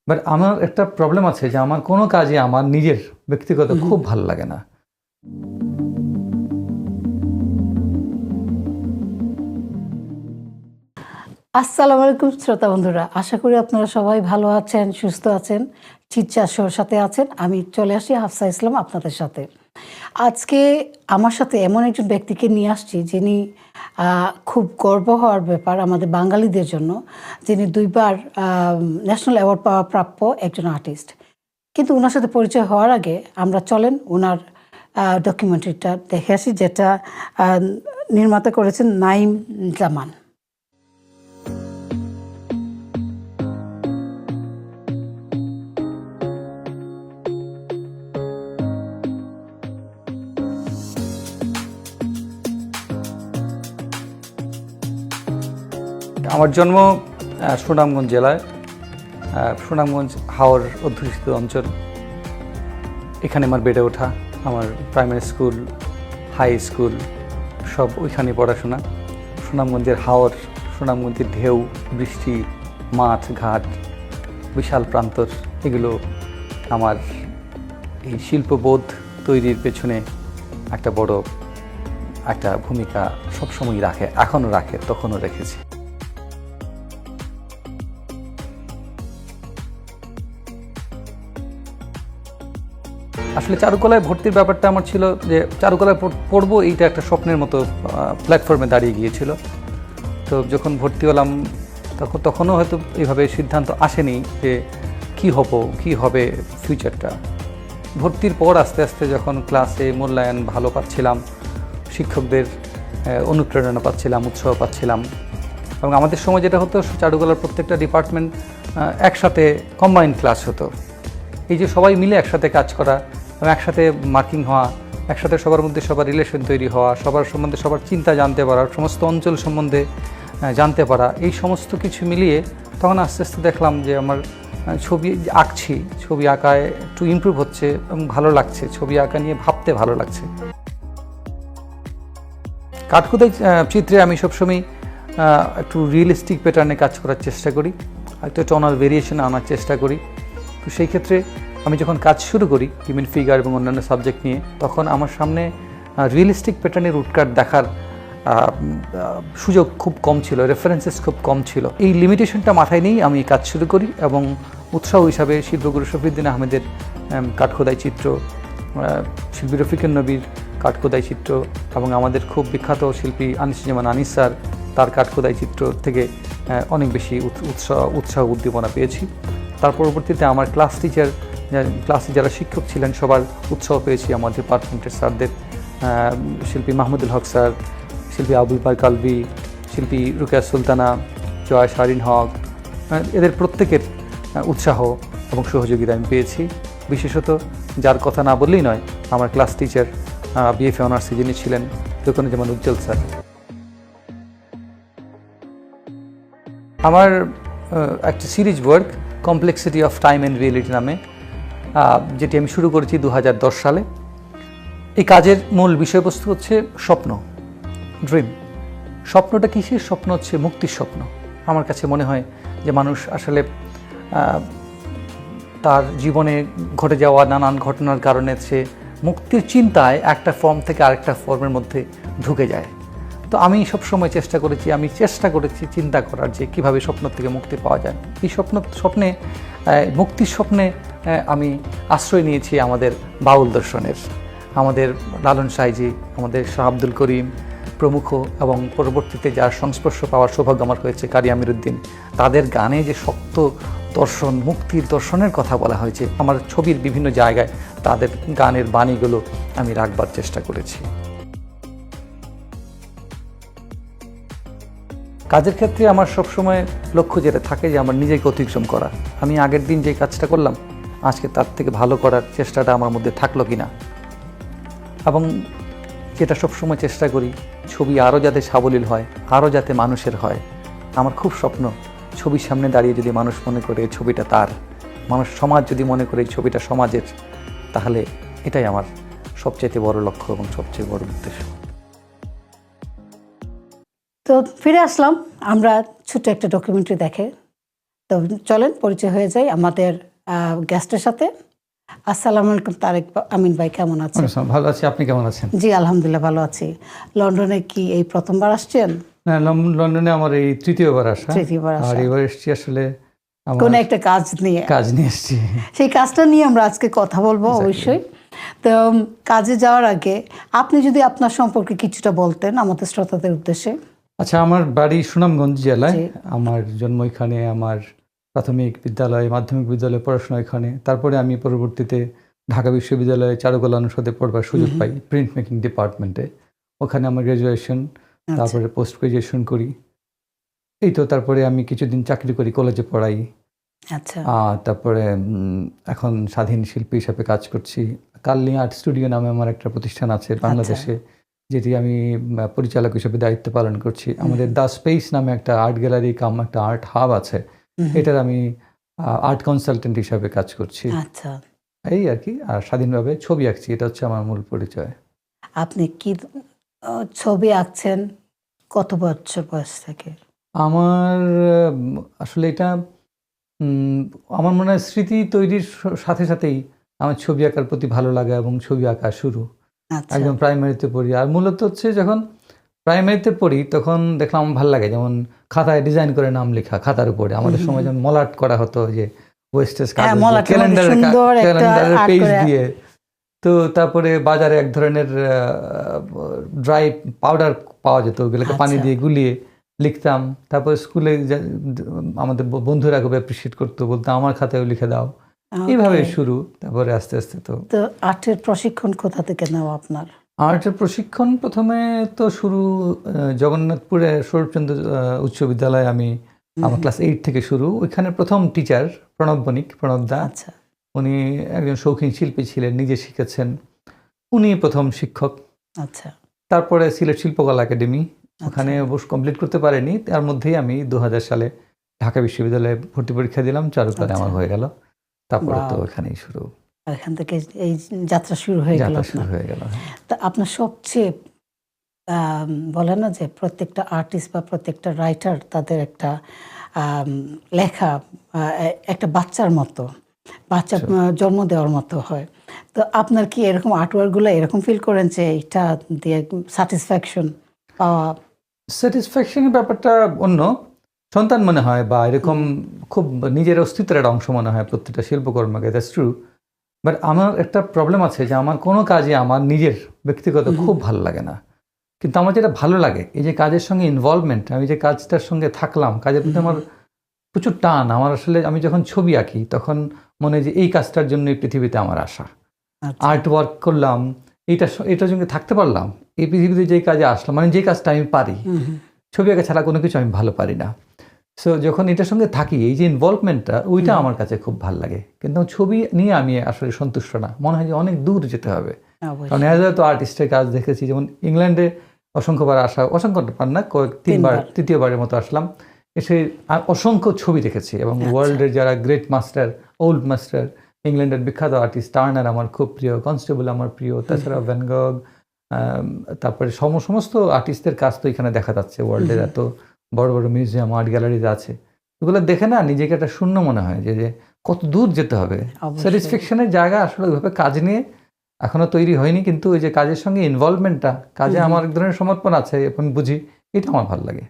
But আমার একটা problem আছে যে আমার কোনো কাজে আমার নিজের ব্যক্তিগত খুব ভালো লাগে না। আসসালামু আলাইকুম শ্রোতা বন্ধুরা, আশা করি আপনারা সবাই ভালো আছেন, সুস্থ আছেন, চিৎচার সাথে আছেন। আমি চলে আসি হাফসা ইসলাম আপনাদের সাথে। আজকে আমার সাথে এমন একজন ব্যক্তিকে নিয়ে আসছি যিনি খুব গর্ব হওয়ার ব্যাপার আমাদের বাঙালিদের জন্য, যিনি 2 বার ন্যাশনাল অ্যাওয়ার্ড পাওয়া প্রাপ্য একজন আর্টিস্ট। কিন্তু ওনার সাথে পরিচয় হওয়ার আগে আমরা চলেন ওনার ডকুমেন্টারিটা দেখে আসি, যেটা নির্মাতা করেছেন নাঈম জামান। আমার জন্ম সুনামগঞ্জ জেলায়, সুনামগঞ্জ হাওর অধ্যুষিত অঞ্চল। এখানে আমার বেড়ে ওঠা, আমার প্রাইমারি স্কুল, হাই স্কুল সব ওইখানে পড়াশোনা। সুনামগঞ্জের হাওর, সুনামগঞ্জের ঢেউ, বৃষ্টি, মাঠ ঘাট, বিশাল প্রান্তর, এগুলো আমার এই শিল্পবোধ তৈরির পেছনে একটা বড় একটা ভূমিকা সবসময় রাখে, এখনও রাখে, তখনও রেখেছে। আসলে চারুকলায় ভর্তির ব্যাপারটা আমার ছিল যে চারুকলায় পড়বো, এইটা একটা স্বপ্নের মতো প্ল্যাটফর্মে দাঁড়িয়ে গিয়েছিল। তো যখন ভর্তি হলাম তখনও হয়তো এইভাবে সিদ্ধান্ত আসেনি যে কী হবে ফিউচারটা। ভর্তির পর আস্তে আস্তে যখন ক্লাসে মূল্যায়ন ভালো পাচ্ছিলাম, শিক্ষকদের অনুপ্রেরণা পাচ্ছিলাম, উৎসাহ পাচ্ছিলাম, এবং আমাদের সময় যেটা হতো চারুকলার প্রত্যেকটা ডিপার্টমেন্ট একসাথে কম্বাইন্ড ক্লাস হতো। এই যে সবাই মিলে একসাথে কাজ করা এবং একসাথে মার্কিং হওয়া, একসাথে সবার মধ্যে সবার রিলেশন তৈরি হওয়া, সবার সম্বন্ধে সবার চিন্তা জানতে পারা, সমস্ত অঞ্চল সম্বন্ধে জানতে পারা, এই সমস্ত কিছু মিলিয়ে তখন আস্তে আস্তে দেখলাম যে আমার ছবি আঁকছি, ছবি আঁকায় একটু ইমপ্রুভ হচ্ছে এবং ভালো লাগছে, ছবি আঁকা নিয়ে ভাবতে ভালো লাগছে। কাঠখোদাই চিত্রে আমি সবসময় একটু রিয়েলিস্টিক প্যাটার্নে কাজ করার চেষ্টা করি, একটা টনাল ভেরিয়েশন আনার চেষ্টা করি। তো সেই ক্ষেত্রে আমি যখন কাজ শুরু করি হিউম্যান ফিগার এবং অন্যান্য সাবজেক্ট নিয়ে, তখন আমার সামনে রিয়েলিস্টিক প্যাটার্নের উটকাট দেখার সুযোগ খুব কম ছিল, রেফারেন্সেস খুব কম ছিল। এই লিমিটেশনটা মাথায় নিয়েই আমি কাজ শুরু করি এবং উৎসাহ হিসাবে শিল্পগুরু শফিউদ্দিন আহমেদের কাঠখোদাই চিত্র, শিল্পী রফিকুন নবীর কাঠখোদাই চিত্র এবং আমাদের খুব বিখ্যাত শিল্পী আনিসুজ্জামান আনিস স্যার, তার কাঠখোদাই চিত্র থেকে অনেক বেশি উৎসাহ উদ্দীপনা পেয়েছি। তার পরবর্তীতে আমার ক্লাসে যারা শিক্ষক ছিলেন সবার উৎসাহ পেয়েছি, আমার ডিপার্টমেন্টের স্যারদের, শিল্পী মাহমুদুল হক স্যার, শিল্পী আবুল পার কালবি, শিল্পী রুকেয়া সুলতানা, জয় শারিন হক, এদের প্রত্যেকের উৎসাহ এবং সহযোগিতা আমি পেয়েছি। বিশেষত যার কথা না বললেই নয়, আমার ক্লাস টিচার বিএফএ অনার্সে যিনি ছিলেন যেমন উজ্জ্বল স্যার। আমার একটা series work complexity of time and reality নামে, যেটি আমি শুরু করেছি 2010 সালে। এই কাজের মূল বিষয়বস্তু হচ্ছে স্বপ্ন, ড্রিম। স্বপ্নটা কিসের স্বপ্ন? হচ্ছে মুক্তির স্বপ্ন। আমার কাছে মনে হয় যে মানুষ আসলে তার জীবনে ঘটে যাওয়া নানান ঘটনার কারণে সে মুক্তির চিন্তায় একটা ফর্ম থেকে আরেকটা ফর্মের মধ্যে ঢুকে যায়। তো আমি সবসময় চেষ্টা করেছি চিন্তা করার যে কীভাবে স্বপ্ন থেকে মুক্তি পাওয়া যায়। এই স্বপ্নে মুক্তির স্বপ্নে আমি আশ্রয় নিয়েছি আমাদের বাউল দর্শনের, আমাদের লালন সাইজি, আমাদের শাহ আব্দুল করিম প্রমুখ, এবং পরবর্তীতে যার সংস্পর্শ পাওয়ার সৌভাগ্য আমার হয়েছে কারি আমিরুদ্দিন, তাদের গানে যে শক্ত দর্শন, মুক্তির দর্শনের কথা বলা হয়েছে, আমার ছবির বিভিন্ন জায়গায় তাদের গানের বাণীগুলো আমি রাখবার চেষ্টা করেছি। কাজের ক্ষেত্রে আমার সবসময় লক্ষ্য যেটা থাকে যে আমার নিজেকে অতিক্রম করা। আমি আগের দিন যে কাজটা করলাম আজকে তার থেকে ভালো করার চেষ্টাটা আমার মধ্যে থাকলো কিনা, এবং যেটা সবসময় চেষ্টা করি ছবি আরও যাতে সাবলীল হয়, আরও যাতে মানুষের হয়। আমার খুব স্বপ্ন ছবির সামনে দাঁড়িয়ে যদি মানুষ মনে করে ছবিটা তার, সমাজ যদি মনে করে এই ছবিটা সমাজের, তাহলে এটাই আমার সবচেয়ে বড় লক্ষ্য এবং সবচেয়ে বড় উদ্দেশ্য। তো ফিরে আসলাম আমরা ছোট্ট একটা ডকুমেন্টারি দেখে। তো চলেন পরিচয় হয়ে যায় আমাদের গেস্টের সাথে। আসসালামু আলাইকুম তারেক আমিন ভাই, কেমন আছেন? ভালো আছি, আপনি কেমন আছেন? জি আলহামদুলিল্লাহ ভালো আছি। লন্ডনে কি এই প্রথমবার আসছেন? না, লন্ডনে আমার এই তৃতীয়বার আসা। তৃতীয়বার আর আসা। এবার এসেছি আসলে আমার কোন একটা কাজ নিয়ে। কাজ নিয়ে এসেছি। সেই কাজটা নিয়ে আমরা আজকে কথা বলবো অবশ্যই। তো কাজে যাওয়ার আগে আপনি যদি আপনার সম্পর্কে কিছুটা বলতেন আমাদের শ্রোতাদের উদ্দেশ্যে। আচ্ছা, আমার বাড়ি সুনামগঞ্জ জেলায়। জি। আমার জন্ম এখানে, আমার প্রাথমিক বিদ্যালয়, মাধ্যমিক বিদ্যালয়ে পড়াশোনা এখানে। তারপরে আমি পরবর্তীতে ঢাকা বিশ্ববিদ্যালয়ে চারুকলা অনুষদে পড়বার সুযোগ পাই, প্রিন্ট মেকিং ডিপার্টমেন্টে। ওখানে আমার গ্র্যাজুয়েশন, তারপরে পোস্ট গ্রাজুয়েশন করি। এই তো, তারপরে আমি কিছুদিন চাকরি করি, কলেজে পড়াই। আচ্ছা তারপরে এখন স্বাধীন শিল্পী হিসাবে কাজ করছি। কালনি আর্ট স্টুডিও নামে আমার একটা প্রতিষ্ঠান আছে বাংলাদেশে, যেটি আমি পরিচালক হিসেবে দায়িত্ব পালন করছি। আমাদের দ্য স্পেস নামে একটা আর্ট গ্যালারি কাম একটা আর্ট হাব আছে, এটার আমি আর্ট কনসালটেন্ট হিসাবে কাজ করছি। আচ্ছা। এই আর কি। আর স্বাধীনভাবে ছবি আঁকছি, এটা হচ্ছে আমার মূল পরিচয়। আপনি কি ছবি আঁকছেন কত বছর বয়স থেকে? আমার আসলে এটা আমার মনে হয় স্মৃতি তৈরির সাথে সাথেই আমার ছবি আঁকার প্রতি ভালো লাগা এবং ছবি আঁকা শুরু আচ্ছা একদম প্রাইমারিতে পড়ি। আর মূলত হচ্ছে যখন প্রাইমারিতে পড়ি তখন দেখলাম আমার ভালো লাগে, যেমন খাতায় ডিজাইন করে নাম লেখা খাতার উপরে। আমাদের সময় যেমন মলাট করা হতো, যে ওয়েস্টেজ ক্যালেন্ডারের পেজ দিয়ে। তো তারপরে বাজারে এক ধরনের ড্রাই পাউডার পাওয়া যেত, ওগুলোকে পানি দিয়ে গুলিয়ে লিখতাম। তারপরে স্কুলে আমাদের বন্ধুরা খুব অ্যাপ্রিসিয়েট করতো, বলতো আমার খাতায়ও লিখে দাও। এইভাবে শুরু। তারপরে আস্তে আস্তে তো আর্টের প্রশিক্ষণ কোথা থেকে নেওয়া আপনার? আর্টের প্রশিক্ষণ প্রথমে তো শুরু জগন্নাথপুরে শরৎচন্দ্র উচ্চ বিদ্যালয়ে। আমি আমার ক্লাস 8 থেকে শুরু। ওইখানে প্রথম টিচার প্রণব বণিক, প্রণব দা। আচ্ছা উনি একজন শৌখিন শিল্পী ছিলেন, নিজে শিখেছেন, উনি প্রথম শিক্ষক। আচ্ছা তারপরে সিলেট শিল্পকলা একাডেমি, ওখানে অবশ্য কমপ্লিট করতে পারিনি। তার মধ্যেই আমি 2000 সালে ঢাকা বিশ্ববিদ্যালয়ে ভর্তি পরীক্ষা দিলাম, চারুকলায় আমার হয়ে গেল। তারপরে তো এখানেই শুরু, এখান থেকে এই যাত্রা শুরু হয়ে গেল। তা আপনার সবচেয়ে বলে না যে প্রত্যেকটা আর্টিস্ট বা প্রত্যেকটা রাইটার তাদের একটা লেখা একটা বাচ্চার মতো, বাচ্চা জন্ম দেওয়ার মতো হয়। তো আপনার কি এরকম আর্টওয়ার্কগুলো এরকম ফিল করেন যে এটা দিয়ে স্যাটিসফ্যাকশন পাওয়া? স্যাটিসফ্যাকশনের ব্যাপারটা অন্য, সন্তান মনে হয় বা এরকম খুব নিজের অস্তিত্বের একটা অংশ মনে হয় প্রত্যেকটা শিল্পকর্মকে। That's true. বাট আমার একটা প্রবলেম আছে যে আমার কোনো কাজে আমার নিজের ব্যক্তিগত খুব ভালো লাগে না। কিন্তু আমার যেটা ভালো লাগে, এই যে কাজের সঙ্গে ইনভলভমেন্ট, আমি যে কাজটার সঙ্গে থাকলাম, কাজের প্রতি আমার প্রচুর টান। আমার আসলে আমি যখন ছবি আঁকি তখন মনে হয় যে এই কাজটার জন্য এই পৃথিবীতে আমার আসা। আর্ট ওয়ার্ক করলাম, এটার সঙ্গে থাকতে পারলাম, এই পৃথিবীতে যে কাজে আসলাম, মানে যে কাজটা আমি পারি। ছবি আঁকা ছাড়া কোনো কিছু আমি ভালো পারি না। সো যখন এটার সঙ্গে থাকি, এই যে ইনভলভমেন্টটা, ওইটা আমার কাছে খুব ভালো লাগে। কিন্তু ছবি নিয়ে আমি আসলে সন্তুষ্ট না, মনে হয় যে অনেক দূর যেতে হবে। কারণ এজ তো আর্টিস্টের কাজ দেখেছি, যেমন ইংল্যান্ডে অসংখ্যবার আসা, অসংখ্যবার না, তৃতীয়বারের মতো আসলাম। এসে অসংখ্য ছবি দেখেছি এবং ওয়ার্ল্ডের যারা গ্রেট মাস্টার, ওল্ড মাস্টার, ইংল্যান্ডের বিখ্যাত আর্টিস্ট টার্নার আমার খুব প্রিয়, কনস্টেবল আমার প্রিয়, তাছাড়া ভ্যান গগ, তারপরে সমস্ত আর্টিস্টদের কাজ তো এখানে দেখা যাচ্ছে। ওয়ার্ল্ডের এত বড় বড় মিউজিয়াম, আর্ট গ্যালারিতে আছে। এগুলো দেখে না নিজেকে একটা শূন্য মনে হয় যে কত দূর যেতে হবে। স্যাটিসফ্যাকশনের জায়গা আসলে ওইভাবে কাজ নিয়ে এখনো তৈরি হয়নি, কিন্তু ওই যে কাজের সঙ্গে ইনভলভমেন্টটা, কাজে আমার এক ধরনের সমর্পণ আছে, আমি বুঝি, এটা আমার ভালো লাগে।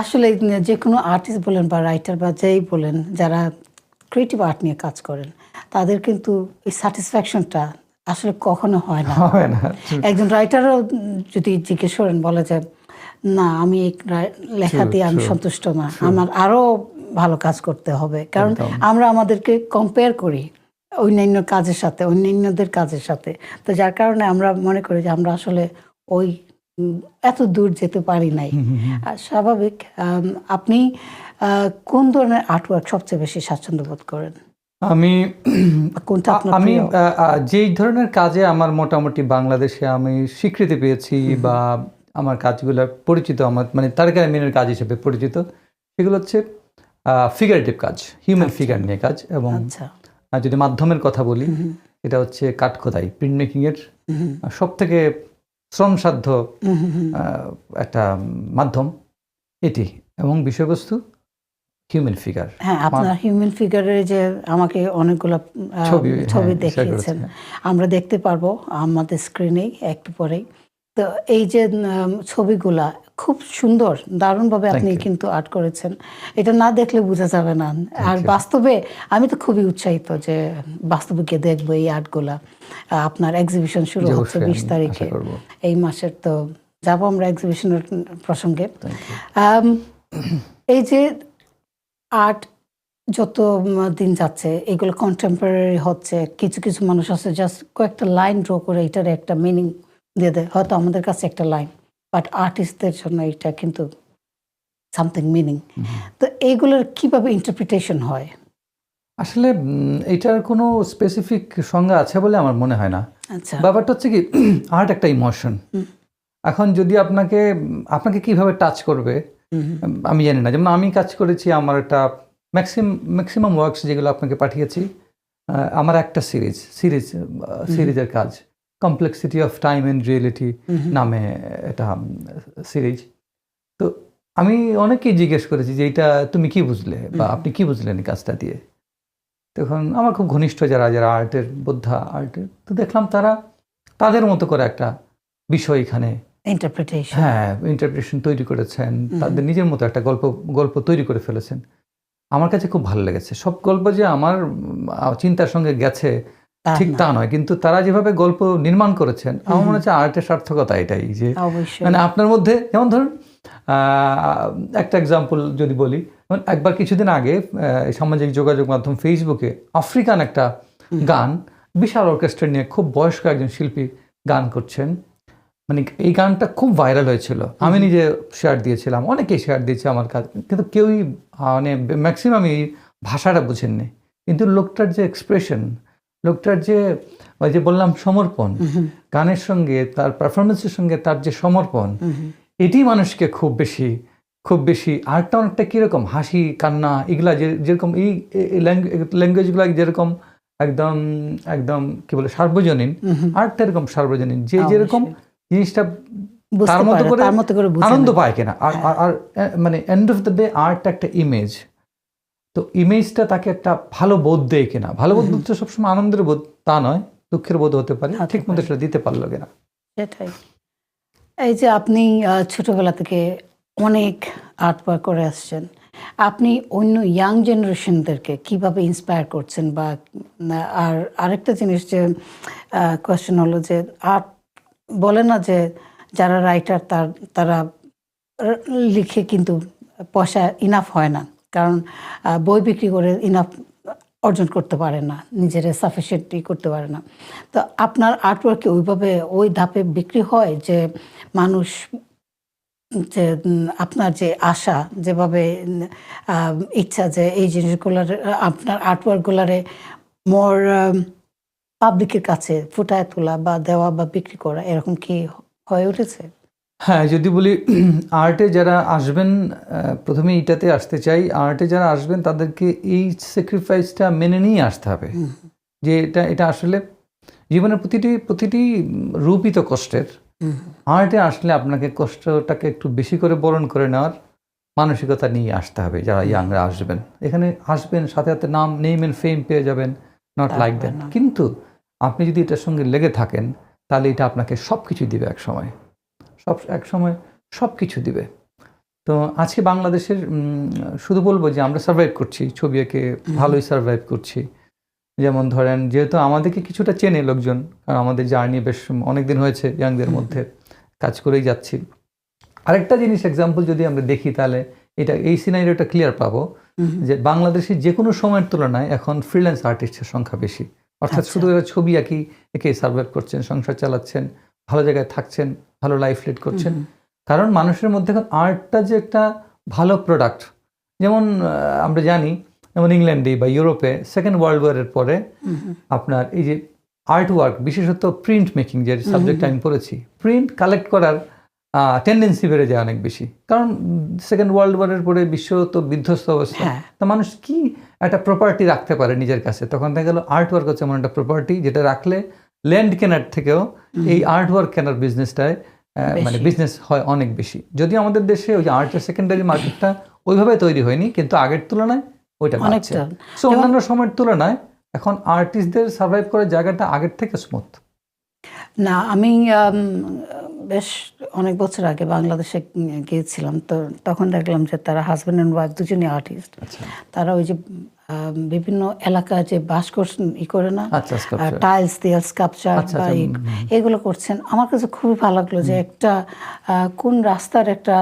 আসলে যে কোনো আর্টিস্ট বলেন বা রাইটার বা যেই বলেন, যারা ক্রিয়েটিভ আর্ট নিয়ে কাজ করেন, তাদের কিন্তু এই স্যাটিসফ্যাকশনটা আসলে কখনো হয় না। একজন রাইটারও যদি জিজ্ঞেস করেন, বলে যে না, আমি লেখা দিয়ে আমি সন্তুষ্ট না, আমার আরও ভালো কাজ করতে হবে। কারণ আমরা আমাদেরকে কম্পেয়ার করি অন্যান্য কাজের সাথে, অন্যান্যদের কাজের সাথে। তো যার কারণে আমরা মনে করি যে আমরা আসলে ওই এত দূর যেতে পারি নাই। স্বাভাবিক। আপনি কোন ধরনের আর্টওয়ার্ক সবচেয়ে বেশি স্বাচ্ছন্দ্য বোধ করেন? আমি আমি যেই ধরনের কাজে আমার মোটামুটি বাংলাদেশে আমি স্বীকৃতি পেয়েছি বা আমার কাজগুলো পরিচিত, আমার মানে তারেক আমিনের কাজ হিসেবে পরিচিত, সেগুলো হচ্ছে ফিগারেটিভ কাজ, হিউম্যান ফিগার নিয়ে কাজ। এবং যদি মাধ্যমের কথা বলি, এটা হচ্ছে কাঠখোদাই, প্রিন্ট মেকিংয়ের সব থেকে শ্রমসাধ্য একটা মাধ্যম এটি। এবং বিষয়বস্তু হিউম্যান ফিগার। হ্যাঁ, আপনার হিউম্যান ফিগারের যে আমাকে অনেকগুলো ছবি, ছবি হ্যাঁ, দেখিয়েছেন, share আমরা দেখতে পারবো আমাদের স্ক্রিনেই একটু পরেই। তো এই যে ছবিগুলা খুব সুন্দর, দারুণভাবে আপনি Thank you. কিন্তু আর্ট করেছেন। এটা না দেখলে বোঝা যাবে না। আর you. বাস্তবে আমি তো খুবই উৎসাহিত যে বাস্তবে গিয়ে দেখবো এই আর্টগুলা। আপনার এক্সিবিশন শুরু জি, হচ্ছে অবশ্যই 20 আমি তারিখে আশা করব। এই মাসের। তো যাবো আমরা এক্সিবিশনের প্রসঙ্গে। Thank you. আম, এই যে আর্ট যত দিন যাচ্ছে এগুলো কন্টেম্পোরারি হচ্ছে, কিছু কিছু মানুষ আছে জাস্ট কয়েকটা লাইন ড্র করে এটার একটা মিনিং দিয়ে দেয়, হয়তো আমাদের কাছে একটা লাইন, বাট আর্টিস্টদের জন্য এটা কিন্তু সামথিং মিনিং। তো এইগুলোর কিভাবে ইন্টারপ্রিটেশন হয়? আসলে এটার কোনো স্পেসিফিক সংজ্ঞা আছে বলে আমার মনে হয় না। আচ্ছা, ব্যাপারটা হচ্ছে কি, আর্ট একটা ইমোশন। এখন যদি আপনাকে আপনাকে কিভাবে টাচ করবে আমি জানি না। যেমন আমি কাজ করেছি, আমার একটা ম্যাক্সিমাম ওয়ার্কস যেগুলো আপনাকে পাঠিয়েছি, আমার একটা সিরিজের কাজ, complexity of time and reality নামে এটা সিরিজ। তো আমি অনেকেই জিজ্ঞেস করেছি যে এটা তুমি কি বুঝলে বা আপনি কি বুঝলেন এই কাজটা দিয়ে। তখন আমার খুব ঘনিষ্ঠ যারা যারা আর্টের বোদ্ধা আর্টের, তো দেখলাম তারা তাদের মতো করে একটা বিষয় এখানে ইন্টারপ্রিটেশন। হ্যাঁ ইন্টারপ্রিটেশন তৈরি করেছেন, তাদের নিজের মতো একটা গল্প তৈরি করে ফেলেছেন। আমার কাছে খুব ভালো লেগেছে। সব গল্প যে আমার চিন্তার সঙ্গে গেছে ঠিক তা নয়, কিন্তু তারা যেভাবে গল্প নির্মাণ করেছেন আমার মনে হচ্ছে আর্টের সার্থকতা এটাই, যে অবশ্যই। মানে আপনার মধ্যে, যেমন ধরুন একটা এক্সাম্পল যদি বলি, একবার কিছুদিন আগে সামাজিক যোগাযোগ মাধ্যম ফেসবুকে আফ্রিকান একটা গান, বিশাল অর্কেস্ট্রা নিয়ে খুব বয়স্ক একজন শিল্পী গান করছেন, মানে এই গানটা খুব ভাইরাল হয়েছিল। আমি নিজে শেয়ার দিয়েছিলাম, অনেকেই শেয়ার দিয়েছে আমার কাছে, কিন্তু কেউই মানে ম্যাক্সিমাম এই ভাষাটা বুঝেননি। কিন্তু লোকটার যে এক্সপ্রেশন, লোকটার যে ওই যে বললাম সমর্পণ, গানের সঙ্গে তার পারফরমেন্সের সঙ্গে তার যে সমর্পণ, এটি মানুষকে খুব বেশি আর্টটা অনেকটা কীরকম হাসি কান্না এগুলা যেরকম এই ল্যাঙ্গুয়েজগুলো যেরকম একদম একদম কি বলে সার্বজনীন, আর্টটা এরকম সার্বজনীন, যে যেরকম জিনিসটা তার মতো করে আনন্দ পায় কিনা। আর মানে end of the day art একটা ইমেজ, তো ইমেজটা তাকে একটা ভালো বোধ দেয় কিনা। ভালো বোধ তো সবসময় আনন্দের বোধ তা নয়, দুঃখের বোধ হতে পারে, ঠিক মতো সেটা দিতে পারলো কিনা। সেটাই। এই যে আপনি ছোটবেলা থেকে অনেক আর্ট ওয়ার্ক করে আসছেন, আপনি অন্য ইয়াং জেনারেশনদেরকে কিভাবে ইন্সপায়ার করছেন? বা আর আরেকটা জিনিস যে কোয়েশ্চেন হলো যে আর্ট বলে না যে যারা রাইটার তারা লিখে কিন্তু পয়সা ইনাফ হয় না, কারণ বই বিক্রি করে ইনাফ অর্জন করতে পারে না, নিজের সাফিসিয়েন্টলি করতে পারে না। তো আপনার আর্টওয়ার্কে ওইভাবে ওই ধাপে বিক্রি হয় যে মানুষ যে আপনার যে আশা, যেভাবে ইচ্ছা যে এই জিনিসগুলার আপনার আর্টওয়ার্কগুলারে মোর পাবলিকের কাছে ফুটায় তোলা বা দেওয়া বা বিক্রি করা, এরকম কি হয়ে উঠেছে? হ্যাঁ, যদি বলি আর্টে যারা আসবেন, প্রথমে এইটাতে আসতে চাই, আর্টে যারা আসবেন তাদেরকে এই স্যাক্রিফাইসটা মেনে নিয়ে আসতে হবে, যে এটা আসলে জীবনের প্রতিটি রূপই তো কষ্টের। আর্টে আসলে আপনাকে কষ্টটাকে একটু বেশি করে বরণ করে নেওয়ার মানসিকতা নিয়ে আসতে হবে। যারা ইয়াংরা আসবেন, এখানে আসবেন সাথে সাথে নেম এন্ড ফেম পেয়ে যাবেন, নট লাইক দ্যাট। কিন্তু আপনি যদি এটার সঙ্গে লেগে থাকেন তাহলে এটা আপনাকে সব কিছু দিবে একসময় সব কিছু দিবে। তো আজকে বাংলাদেশের শুধু বলবো যে আমরা সার্ভাইভ করছি, ছবি এঁকে ভালোই সার্ভাইভ করছি। যেমন ধরেন, যেহেতু আমাদেরকে কিছুটা চেনে লোকজন, কারণ আমাদের জার্নি বেশ অনেকদিন হয়েছে, ইয়াংদের মধ্যে কাজ করেই যাচ্ছি। আরেকটা জিনিস এক্সাম্পল যদি আমরা দেখি তাহলে এই সিনারিওটা ক্লিয়ার পাবো যে বাংলাদেশের যে কোনো সময়ের তুলনায় এখন ফ্রিল্যান্স আর্টিস্টের সংখ্যা বেশি। অর্থাৎ শুধু এরা ছবি এঁকে সার্ভাইভ করছেন, সংসার চালাচ্ছেন, ভালো জায়গায় থাকছেন, ভালো লাইফ লিড করছেন। কারণ মানুষের মধ্যে এখন আর্টটা যে একটা ভালো প্রোডাক্ট। যেমন আমরা জানি, যেমন ইংল্যান্ডে বা ইউরোপে সেকেন্ড ওয়ার্ল্ড ওয়ারের পরে আপনার এই যে আর্ট ওয়ার্ক, বিশেষত প্রিন্ট মেকিং যে সাবজেক্ট আমি পড়েছি, প্রিন্ট কালেক্ট করার টেন্ডেন্সি বেড়ে যায় অনেক বেশি। কারণ সেকেন্ড ওয়ার্ল্ড ওয়ারের পরে বিশ্ব তো বিধ্বস্ত অবস্থা, তা মানুষ কি একটা প্রপার্টি রাখতে পারে নিজের কাছে, তখন দেখা গেল আর্ট ওয়ার্ক হচ্ছে এমন একটা প্রপার্টি যেটা রাখলে ল্যান্ড কেনার থেকেও এই আর্ট ওয়ার্ক কেনার বিজনেসটায় মানে বিজনেস হয় অনেক বেশি। যদিও আমাদের দেশে ওই আর্টের সেকেন্ডারি মার্কেটটা ওইভাবে তৈরি হয়নি, কিন্তু আগের তুলনায় ওইটা বাড়ছে। অনেকটা। সো অন্যান্য সময়ের তুলনায় এখন আর্টিস্টদের সার্ভাইভ করার জায়গাটা আগের থেকে স্মুথ। না, আমি বেশ অনেক বছর আগে বাংলাদেশে গিয়েছিলাম, তো তখন দেখলাম যে তারা হাজব্যান্ড অ্যান্ড ওয়াইফ দুজনই আর্টিস্ট। আচ্ছা তারা ওই যে বিভিন্ন এলাকায় যে বাস করছেন করে না, আচ্ছা, sculpture। টাইলস দিয়ে স্কাল্পচার আচ্ছা, বা আচ্ছা, এগুলো করছেন। আমার কাছে খুবই ভালো লাগলো যে একটা কোন রাস্তার একটা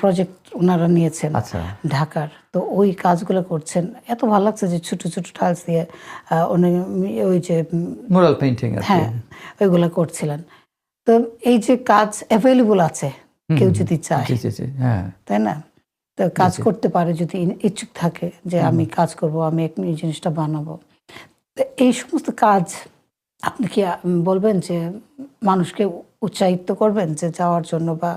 প্রজেক্ট ওনারা নিয়েছেন আচ্ছা। ঢাকার, তো ওই কাজগুলো করছেন। এত ভালো লাগছে যে ছোট ছোট টাইলস দিয়ে ওই যে মুরাল পেইন্টিং আর কি। হ্যাঁ ওইগুলো করছিলেন। তো এই যে কাজ অ্যাভেলেবল আছে, কেউ যদি চায়, জি জি জি, হ্যাঁ। তাই না? তো কাজ করতে পারে যদি ইচ্ছুক থাকে যে আমি কাজ করব, আমি এই জিনিসটা বানাবো। তো এই সমস্ত কাজ আপনি কি বলবেন যে মানুষকে উৎসাহিত করবেন যে যাওয়ার জন্য, বা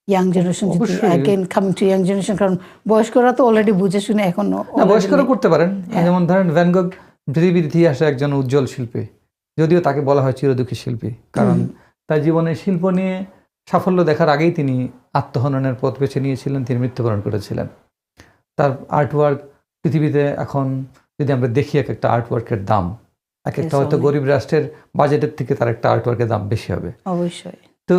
ইয়াং জেনারেশন যদি অবশ্যই। Again coming too young generation, কারণ বয়স্করা তো অলরেডি বুঝে শুনে এখনো না, বয়স্করা করতে পারেন। যেমন ধরেন ভ্যান গগ পৃথিবীর ইতিহাসে একজন উজ্জ্বল শিল্পী, যদিও তাকে বলা হয় চিরদুঃখী শিল্পী, কারণ তার জীবনে শিল্প নিয়ে সাফল্য দেখার আগেই তিনি আত্মহননের পথ বেছে নিয়েছিলেন, তিনি মৃত্যুবরণ করেছিলেন। তার আর্টওয়ার্ক পৃথিবীতে এখন যদি আমরা দেখি এক একটা আর্টওয়ার্কের দাম, এক একটা হয়তো গরিব রাষ্ট্রের বাজেটের থেকে তার একটা আর্টওয়ার্কের দাম বেশি হবে। অবশ্যই। তো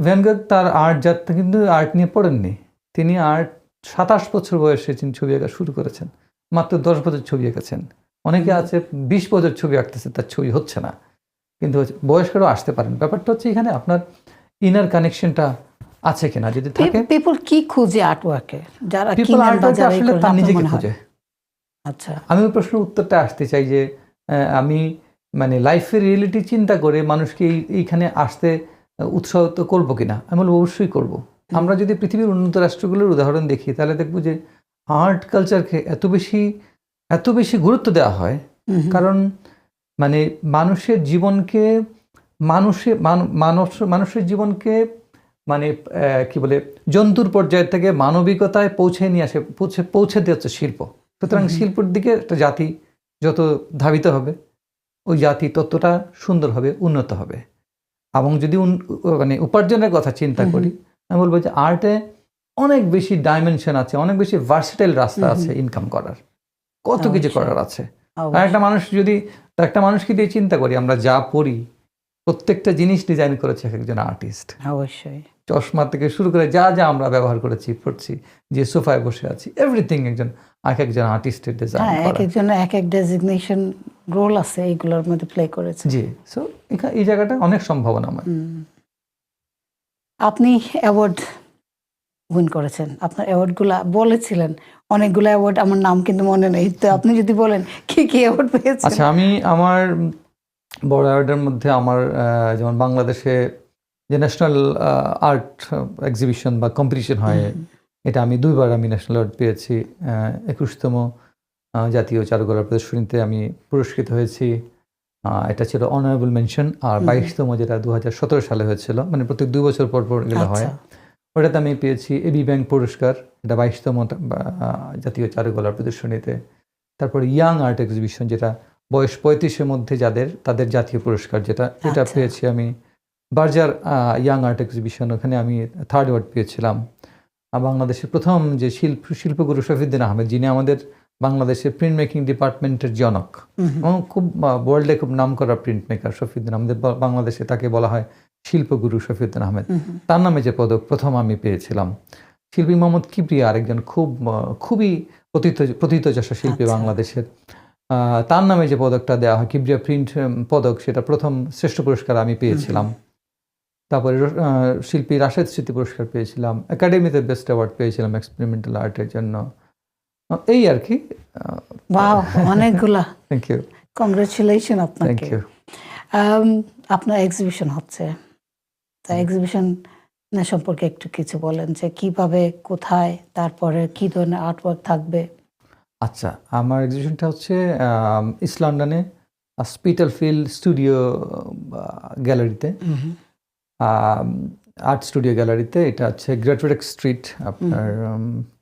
ভ্যান গগ তার আর্ট যাত্রা কিন্তু আর্ট নিয়ে পড়েননি। তিনি 27 বছর বয়সে তিনি ছবি আঁকা শুরু করেছেন, মাত্র 10 বছর ছবি এঁকেছেন। অনেকে আছে 20 বছর ছবি আঁকতেছে, তার ছবি হচ্ছে না, কিন্তু বয়স্করাও আসতে পারেন। ব্যাপারটা হচ্ছে এখানে আপনার ইনার কানেকশনটা আছে কিনা, যদি থাকে। পিপল কি খুঁজে আর্টওয়ার্কে, যারা পিপল আর্টওয়ার্কে আসলে তার নিজেকে খুঁজে। আচ্ছা, আমি ওই প্রশ্নের উত্তরটা আসতে চাই যে আমি মানে লাইফের রিয়েলিটি চিন্তা করে মানুষকে এইখানে আসতে উৎসাহিত করবো কিনা, আমি বলবো অবশ্যই করব। আমরা যদি পৃথিবীর উন্নত রাষ্ট্রগুলোর উদাহরণ দেখি, তাহলে দেখবো যে আর্ট কালচারকে এত বেশি গুরুত্ব দেওয়া হয়। কারণ মানে মানুষের জীবনকে মানুষের জীবনকে মানে কি বলে জন্তুর পর্যায় থেকে মানবিকতায় পৌঁছে দিয়ে হচ্ছে শিল্প। সুতরাং শিল্পের দিকে একটা জাতি যত ধাবিত হবে, ওই জাতি ততটা সুন্দর হবে, উন্নত হবে। এবং যদি মানে উপার্জনের কথা চিন্তা করি, আমি বলবো যে আর্টে অনেক বেশি ডাইমেনশন আছে, অনেক বেশি ভার্সেটাইল রাস্তা আছে ইনকাম করার, কত কিছু করার আছে। আর একটা মানুষকে দিয়ে চিন্তা করি, আমরা যা পড়ি প্রত্যেকটা জিনিস ডিজাইন করেছে একজন আর্টিস্ট। অবশ্যই। চশমা থেকে শুরু করে যা যা আমরা ব্যবহার করেছি, পড়ছি, যে সোফায় বসে আছি, এভরিথিং একজন আর্টিস্টের ডিজাইন করা। এক একজনের এক এক ডেজিগনেশন রোল আছে, এইগুলোর মধ্যে প্লে করেছে। জি, সো এই জায়গাটা অনেক সম্ভাবনাময়। আপনি অ্যাওয়ার্ড উইন করেছেন, আপনার অ্যাওয়ার্ডগুলো বলেছিলেন, অনেকগুলো অ্যাওয়ার্ড, আমার নাম কিন্তু মনে নেই, তো আপনি যদি বলেন কি কি অ্যাওয়ার্ড পেয়েছেন। আচ্ছা, আমি আমার বড় অ্যাওয়ার্ডের মধ্যে আমার যেমন বাংলাদেশে যে ন্যাশনাল আর্ট এক্সিবিশন বা কম্পিটিশন হয়, এটা আমি 2বার আমি ন্যাশনাল অ্যাওয়ার্ড পেয়েছি। 21তম জাতীয় চারুকলা প্রদর্শনীতে আমি পুরস্কৃত হয়েছি, এটা ছিল অনারেবল মেনশন। আর 22তম যেটা 2017 সালে হয়েছিল, মানে প্রত্যেক 2 বছর পর পর এগুলো হয়, ওটাতে আমি পেয়েছি এবি ব্যাংক পুরস্কার, এটা 22তম জাতীয় চারুকলা প্রদর্শনীতে। তারপর ইয়াং আর্ট এক্সিবিশন, যেটা বয়স 35-এর মধ্যে তাদের জাতীয় পুরস্কার, এটা পেয়েছি আমি। বার্জার ইয়াং আর্ট এক্সিবিশন, ওখানে আমি 3rd অ্যাওয়ার্ড পেয়েছিলাম। বাংলাদেশের প্রথম যে শিল্পগুরু শফিউদ্দিন আহমেদ, যিনি আমাদের বাংলাদেশের প্রিন্ট মেকিং ডিপার্টমেন্টের জনক, খুব ওয়ার্ল্ডে খুব নাম করা প্রিন্ট মেকার শফিউদ্দিন আহমেদ, বাংলাদেশে তাকে বলা হয় শিল্পগুরু শফিউদ্দিন আহমেদ। তার নামে যে পদক প্রথম আমি পেয়েছিলাম। শিল্পী মোহাম্মদ কিবরিয়া, আরেকজন খুবই প্রথিতযশা শিল্পী বাংলাদেশের, তার নামে যে পদকটা দেওয়া হয় কিবরিয়া প্রিন্ট পদক, সেটা প্রথম শ্রেষ্ঠ পুরস্কার আমি পেয়েছিলাম। তারপরে শিল্পী রাশেদ স্মৃতি পুরস্কার পেয়েছিলাম, একাডেমিতে বেস্ট অ্যাওয়ার্ড পেয়েছিলাম এক্সপেরিমেন্টাল আর্টের জন্য। এই আর কি। ওয়াও, অনেকগুলা। থ্যাংক ইউ, কংগ্রেচুলেশন আপনাকে। Thank you. আপনার এক্সিবিশন হচ্ছে, তা এক্সিবিশন সম্পর্কে একটু কিছু বলেন, যে কিভাবে, কোথায়, তারপরে কি ধরনের আর্টওয়ার্ক থাকবে। আচ্ছা, আমার এক্সিবিশনটা হচ্ছে ইস্ট লন্ডনে স্পিটালফিল্ড স্টুডিও গ্যালারিতে, আর্ট স্টুডিও গ্যালারিতে। এটা হচ্ছে গ্রেট ওয়েক স্ট্রিট, আপনার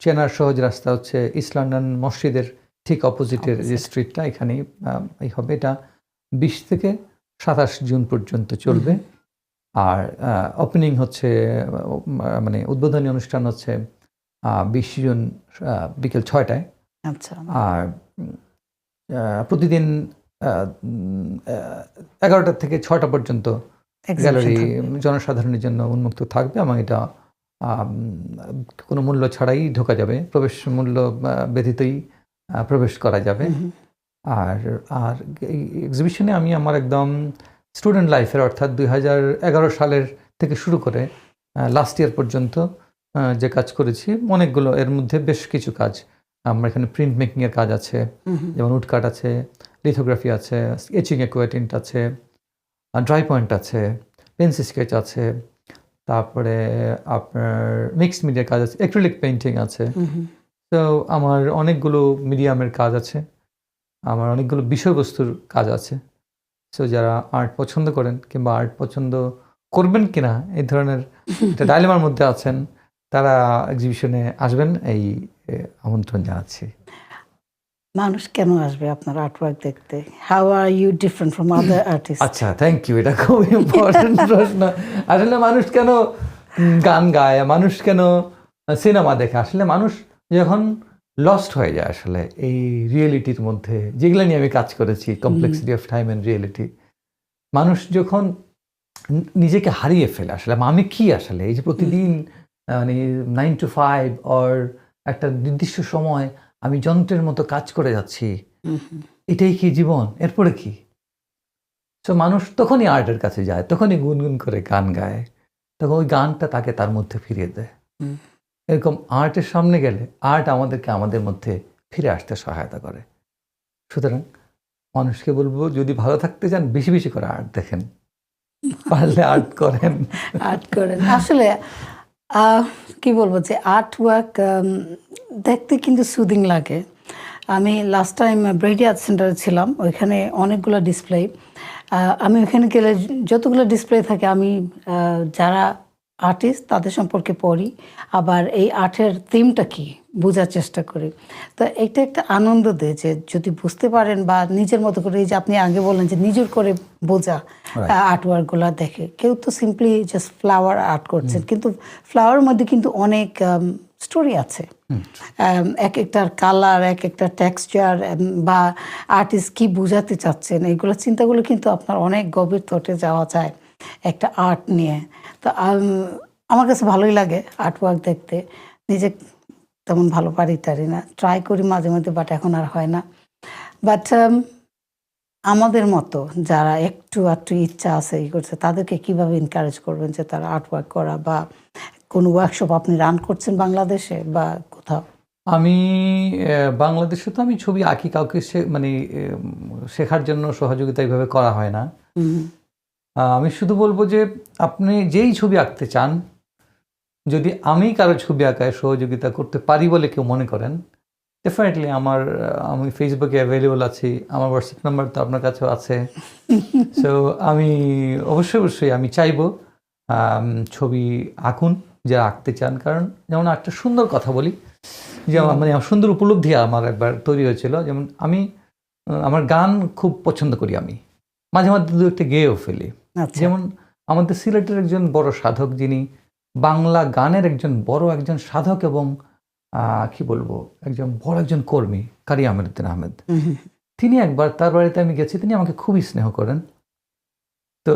চেনার সহজ রাস্তা হচ্ছে ইস্ট লন্ডন মসজিদের ঠিক অপোজিটের যে স্ট্রিটটা, এখানেই হবে। এটা 20 থেকে 27 জুন পর্যন্ত চলবে। আর ওপেনিং হচ্ছে, মানে উদ্বোধনী অনুষ্ঠান হচ্ছে 20 জুন বিকেল 6টায়। আচ্ছা। আর প্রতিদিন 11টা থেকে 6টা পর্যন্ত গ্যালারি জনসাধারণের জন্য উন্মুক্ত থাকবে এবং এটা কোনো মূল্য ছাড়াই ঢোকা যাবে, প্রবেশ মূল্য ব্যতীতই প্রবেশ করা যাবে। আর আর এই এক্সিবিশনে আমি আমার একদম স্টুডেন্ট লাইফের অর্থাৎ 2011 সালের থেকে শুরু করে লাস্ট ইয়ার পর্যন্ত যে কাজ করেছি অনেকগুলো, এর মধ্যে বেশ কিছু কাজ আমার এখানে প্রিন্ট মেকিংয়ের কাজ আছে, যেমন উডকাট আছে, লিথোগ্রাফি আছে, স্কেচিং অ্যাকুয়াটিন্ট আছে, ড্রাই পয়েন্ট আছে, পেন্সিল স্কেচ আছে, তারপরে আপনার মিক্সড মিডিয়ার কাজ আছে, অ্যাক্রিলিক পেইন্টিং আছে। তো আমার অনেকগুলো মিডিয়ামের কাজ আছে, আমার অনেকগুলো বিষয়বস্তুর কাজ আছে। সো যারা আর্ট পছন্দ করেন কিংবা আর্ট পছন্দ করবেন কিনা এই ধরনের একটা ডাইলেমার মধ্যে আছেন, তারা এক্সিবিশনে আসবেন, এই আমন্ত্রণ জানাচ্ছি। মানুষ কেন আসবে আপনার আর্টওয়ার্ক দেখতে? How are you different from other artist? আচ্ছা, থ্যাংক ইউ, এটা খুব ইম্পর্টেন্ট প্রশ্ন। আসলে মানুষ কেন গান গায়, মানুষ কেন সিনেমা দেখে? আসলে মানুষ যখন লস্ট হয়ে যায় আসলে এই রিয়েলিটির মধ্যে, যেগুলো নিয়ে আমি কাজ করেছি, complexity of time and reality, মানুষ যখন নিজেকে হারিয়ে ফেলে আসলে আমি কি আসলে, এই যে প্রতিদিন মানে 9 to 5 অর একটা নির্দিষ্ট সময় আমি যন্ত্রের মতো কাজ করে যাচ্ছি, এটাই কি জীবন? এরপরে কি? তো মানুষ তখনই আর্টের কাছে যায়, তখনই গুনগুন করে গান গায়, তখন ওই গানটা তাকে তার মধ্যে ফিরিয়ে দেয়। এরকম আর্টের সামনে গেলে আর্ট আমাদেরকে আমাদের মধ্যে ফিরে আসতে সহায়তা করে। সুতরাং মানুষকে বলবো, যদি ভালো থাকতে চান বেশি বেশি করে আর্ট দেখেন, পারলে আর্ট করেন। আর্ট করেন আসলে কি বলবো, যে আর্ট ওয়ার্ক দেখতে কিন্তু সুদিং লাগে। আমি লাস্ট টাইম ব্রেডি আর্ট সেন্টারে ছিলাম, ওইখানে অনেকগুলো ডিসপ্লে, আমি ওইখানে গেলে যতগুলো ডিসপ্লে থাকে আমি যারা আর্টিস্ট তাদের সম্পর্কে পড়ি, আবার এই আর্টের থিমটা কি বোঝার চেষ্টা করি। তো এটা একটা আনন্দ দেয় যে যদি বুঝতে পারেন বা নিজের মতো করে, এই যে আপনি আগে বললেন যে নিজের করে বোঝা আর্টওয়ার্কগুলো দেখে। কেউ তো সিম্পলি জাস্ট ফ্লাওয়ার আর্ট করছেন, কিন্তু ফ্লাওয়ারের মধ্যে কিন্তু অনেক স্টোরি আছে, এক একটার কালার, এক একটা টেক্সচার, বা আর্টিস্ট কি বোঝাতে চাচ্ছেন, এইগুলো চিন্তাগুলো কিন্তু আপনার অনেক গভীর তটে যাওয়া যায় একটা আর্ট নিয়ে। তো আমার কাছে ভালোই লাগে আর্ট ওয়ার্ক দেখতে। নিজে তেমন ভালো পারি না, ট্রাই করি মাঝে মধ্যে, বাট এখন আর হয় না। বাট আমাদের মতো যারা একটু ইচ্ছা আছে ই করছে, তাদেরকে কিভাবে এনকারেজ করবেন যে তারা আর্ট ওয়ার্ক করা, বা কোনো ওয়ার্কশপ আপনি রান করছেন বাংলাদেশে বা কোথাও? আমি বাংলাদেশে তো আমি ছবি আঁকি, কাউকে মানে শেখার জন্য সহযোগিতা এইভাবে করা হয় না। আমি শুধু বলবো যে আপনি যেই ছবি আঁকতে চান, যদি আমি কারো ছবি আঁকায় সহযোগিতা করতে পারি বলে কেউ মনে করেন, ডেফিনেটলি আমি ফেসবুকে অ্যাভেলেবল আছি, আমার হোয়াটসঅ্যাপ নাম্বার তো আপনার কাছেও আছে। সো আমি অবশ্যই আমি চাইবো ছবি আঁকুন যারা আঁকতে চান। কারণ যেমন একটা সুন্দর কথা বলি, যেমন মানে সুন্দর উপলব্ধি আমার একবার তৈরি হয়েছিল, যেমন আমি আমার গান খুব পছন্দ করি, আমি মাঝে মাঝে দু একটা গেয়েও ফেলি। যেমন আমাদের সিলেটের একজন বড় সাধক, যিনি বাংলা গানের একজন সাধক এবং কি বলবো একজন কর্মী, কারি আমিরুদ্দিন আহমেদ। তিনি একবার তার বাড়িতে আমি গেছি, তিনি আমাকে খুবই স্নেহ করেন। তো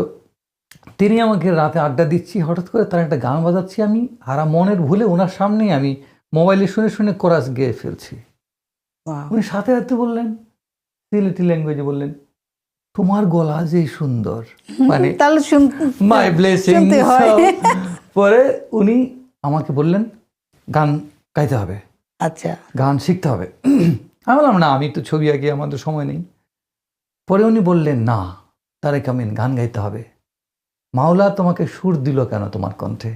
তিনি আমাকে রাতে আড্ডা দিচ্ছি, হঠাৎ করে তার একটা গান বাজাচ্ছি আমি, আর মনের ভুলে ওনার সামনেই আমি মোবাইলে শুনে কোরাস গেয়ে ফেলছি। উনি সাথে সাথে বললেন, সিলেটি ল্যাঙ্গুয়েজে বললেন, তোমার গলা যে সুন্দর, মানে মাই ব্লেসিং। পরে উনি আমাকে বললেন গান গাইতে হবে, আচ্ছা গান শিখতে হবে। আমি বললাম না, আমি তো ছবি আঁকি, আমাদের সময় নেই। পরে উনি বললেন, না তারেক আমিন, গান গাইতে হবে। মাওলা তোমাকে সুর দিল কেন তোমার কণ্ঠে?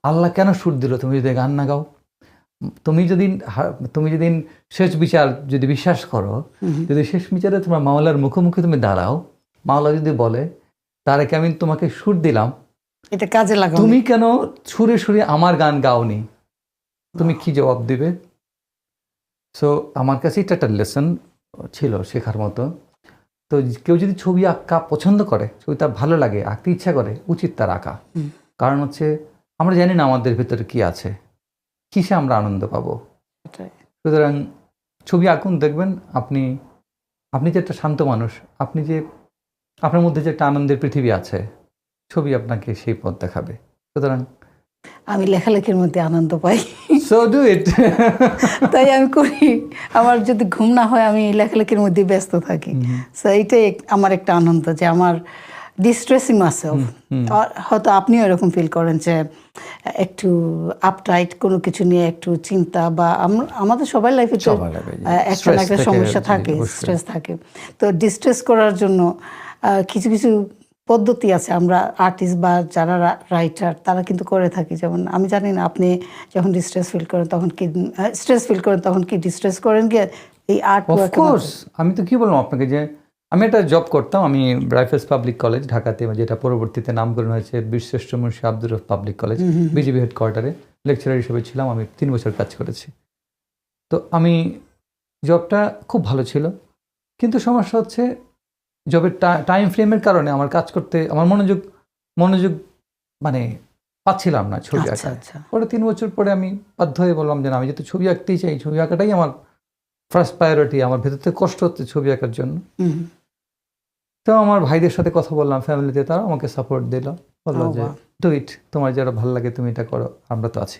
আল্লাহ কেন সুর দিল তুমি যদি গান না গাও? তুমি যদি শেষ বিচার যদি বিশ্বাস করো, যদি শেষ বিচারে তোমার মাওলার মুখোমুখি তুমি দাঁড়াও, মাওলা যদি বলে তারেক আমিন তোমাকে সুর দিলাম, এটা কাজে লাগাও, তুমি কেন সুরে সুরে আমার গান গাওনি? তুমি কি জবাব দিবে? সো আমার কাছে এটা একটা লেসন ছিল শেখার মতো। তো কেউ যদি ছবি আঁকা পছন্দ করে, ছবি তার ভালো লাগে, আঁকতে ইচ্ছা করে, উচিত তার আঁকা। কারণ হচ্ছে আমরা জানি না আমাদের ভেতরে কি আছে, কিসে আমরা আনন্দ পাবো। সেটাই। সুতরাং ছবি আঁকুন, দেখবেন আপনি যে একটা শান্ত মানুষ, আপনি যে আপনার মধ্যে যে একটা আনন্দের পৃথিবী আছে, ছবি আপনাকে সেই পথ দেখাবে। সুতরাং আমি লেখালেখির মধ্যে আনন্দ পাই, সো ডু ইট। তাই আমি করি। আমার যদি ঘুম না হয় আমি লেখালেখির মধ্যে ব্যস্ত থাকি। সো এইটাই আমার একটা আনন্দ, যে আমার ডিস্ট্রেসিং মাসেলফ। হয়তো আপনিও এরকম ফিল করেন যে একটু আপটাইট কোনো কিছু নিয়ে একটু চিন্তা, বা আমাদের সবাই লাইফে তো একটা না একটা সমস্যা থাকে, স্ট্রেস থাকে। তো ডিস্ট্রেস করার জন্য কিছু কিছু পদ্ধতি আছে, আমরা আর্টিস্ট বা যারা রাইটার তারা কিন্তু করে থাকি। যেমন আমি জানি না আপনি যখন ডিস্ট্রেস ফিল করেন তখন কি ডিস্ট্রেস করেন গিয়ে এই আর্ট ওয়ার্ক? অফকোর্স, আমি তো কি বললাম আপনাকে যে আমি একটা জব করতাম, আমি রাইফেলস পাবলিক কলেজ ঢাকাতে, যেটা পরবর্তীতে নামকরণ হয়েছে বীরশ্রেষ্ঠ Munshi Abdur Rouf public college, BGB হেডকোয়ার্টারে লেকচারার হিসেবে ছিলাম। আমি 3 বছর কাজ করেছি। তো আমি জবটা খুব ভালো ছিল, কিন্তু সমস্যা হচ্ছে জবের টাইম ফ্রেমের কারণে আমার কাজ করতে আমার মনোযোগ মানে পাচ্ছিলাম না ছবি আঁকা। পরে 3 বছর পরে আমি বাধ্য হয়ে বললাম যে আমি যেহেতু ছবি আঁকতেই চাই, ছবি আঁকাটাই আমার ফার্স্ট প্রায়োরিটি, আমার ভেতর থেকে কষ্ট হচ্ছে ছবি আঁকার জন্য। তো আমার ভাইদের সাথে কথা বললাম, ফ্যামিলিতে, তারা আমাকে সাপোর্ট দিল, বললো যে ডু ইট, তোমার যারা ভালো লাগে তুমি এটা করো, আমরা তো আছি।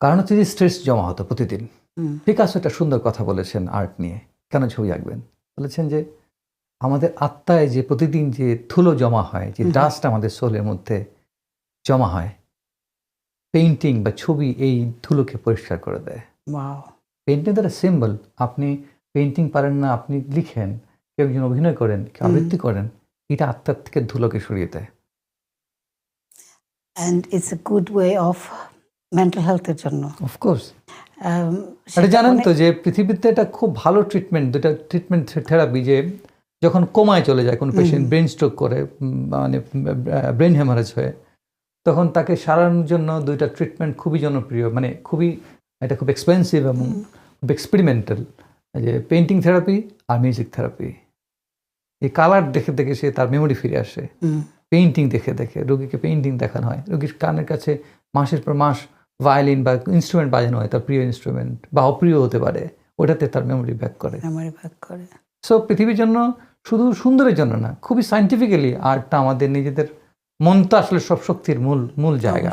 কারণ হচ্ছে যে স্ট্রেস জমা হতো প্রতিদিন। ঠিক আছে, একটা সুন্দর কথা বলেছেন আর্ট নিয়ে, কেন ছবি আঁকবেন, বলেছেন যে আমাদের আত্মায় যে প্রতিদিন যে ধুলো জমা হয়, যে ডাস্ট আমাদের সোলের মধ্যে জমা হয়, পেইন্টিং বা ছবি এই ধুলোকে পরিষ্কার করে দেয়। পেইন্টিং দ্বারা সিম্বল, আপনি পেইন্টিং পারেন না, আপনি লিখেন, কেউ একজন অভিনয় করেন, কেউ আবৃত্তি করেন, এটা আত্মার থেকে ধুলোকে সরিয়ে দেয়। And it's a good way of mental হেলথের জন্য। অফকোর্স, এটা জানেন তো যে পৃথিবীতে এটা খুব ভালো ট্রিটমেন্ট, দুটা ট্রিটমেন্ট থেরাপি, যে যখন কোমায় চলে যায় কোনো পেশেন্ট, ব্রেন স্ট্রোক করে, মানে ব্রেন হ্যামারেজ হয়ে, তখন তাকে সারানোর জন্য 2টা ট্রিটমেন্ট খুবই জনপ্রিয়, মানে এটা খুব এক্সপেন্সিভ এবং খুব এক্সপেরিমেন্টাল, যে পেইন্টিং থেরাপি আর মিউজিক থেরাপি। এই কালার দেখে দেখে সে তার মেমোরি ফিরে আসে, পেইন্টিং দেখে দেখে রোগীকে পেইন্টিং দেখানো হয়, রোগীর কানের কাছে মাসের পর মাস ভায়োলিন বা ইনস্ট্রুমেন্ট বাজানো হয়, তার প্রিয় ইনস্ট্রুমেন্ট বা অপ্রিয় হতে পারে, ওটাতে তার মেমোরি ব্যাক করে। সো পৃথিবীর জন্য, শুধু সুন্দরের জন্য না, খুবই সায়েন্টিফিক্যালি আর্টটা আমাদের নিজেদের, মন তো আসলে সব শক্তির মূল জায়গা।